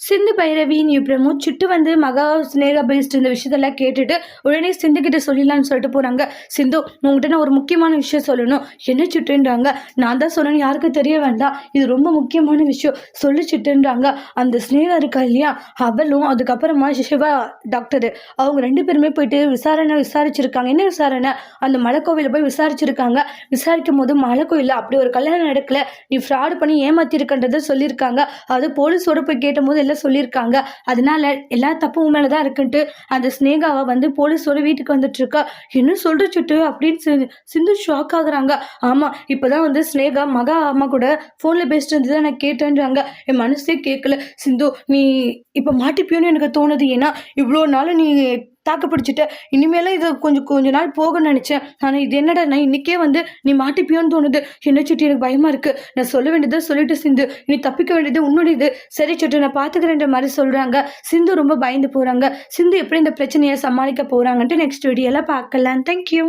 சிந்து பைரவி நீ பிரமோத் சிட்டு வந்து மகா ஸ்னேகா பேஸ்ட் இந்த விஷயத்தெல்லாம் கேட்டுட்டு உடனே சிந்து கிட்ட சொல்லிடலான்னு சொல்லிட்டு போறாங்க. சிந்து உங்ககிட்ட நான் ஒரு முக்கியமான விஷயம் சொல்லணும். என்ன சிட்டுன்றாங்க. நான் தான் சொன்னேன்னு யாருக்கும் தெரிய வேண்டாம், இது ரொம்ப முக்கியமான விஷயம் சொல்லு சிட்டுன்றாங்க. அந்த ஸ்னேகா இருக்கா இல்லையா, அவளும் அதுக்கப்புறமா சிவா டாக்டரு அவங்க 2 பேருமே போயிட்டு விசாரிச்சிருக்காங்க. என்ன விசாரணை, அந்த மலைக்கோவில போய் விசாரிச்சிருக்காங்க. விசாரிக்கும் போது மலைக்கோயில அப்படி ஒரு கல்யாணம் நடக்கல, நீ ஃப்ராடு பண்ணி ஏமாத்திருக்கன்றதை சொல்லியிருக்காங்க. அது போலீஸோட போய் கேட்டபோது எல்லாம் சொல்லியிருக்காங்க. அதனால எல்லா தப்பும் மேலே தான் இருக்குன்ட்டு அந்த ஸ்னேகாவை வந்து போலீஸோட வீட்டுக்கு வந்துட்டு இருக்கா. என்ன சொல்ற சுட்டு அப்படின்னு சிந்து ஷாக் ஆகுறாங்க. ஆமா, இப்பதான் வந்து ஸ்னேகா மகா அம்மா கூட ஃபோனில் பேசிட்டு இருந்ததை நான் கேட்டேன்றாங்க. என் மனசே கேட்கல. சிந்து நீ இப்போ மாட்டிப்பியோன்னு எனக்கு தோணுது. ஏன்னா இவ்வளோ நாள் நீ தாக்கு பிடிச்சிட்ட, இனிமேலும் இது கொஞ்ச நாள் போகணும்னு நினச்சேன். ஆனால் இது என்னடா நான் இன்னைக்கே வந்து நீ மாட்டிப்பியோன்னு தோணுது. என்ன சுட்டி எனக்கு பயமா இருக்கு. நான் சொல்ல வேண்டியதை சொல்லிட்டு சிந்து, நீ தப்பிக்க வேண்டியது உன்னுடையது. சரி சுட்டு நான் பார்த்துக்கிறேன்ற மாதிரி சொல்றாங்க. சிந்து ரொம்ப பயந்து போறாங்க. சிந்து எப்படி இந்த பிரச்சனையை சமாளிக்க போறாங்கன்ட்டு நெக்ஸ்ட் வீடியோல பார்க்கலாம். தேங்க்யூ.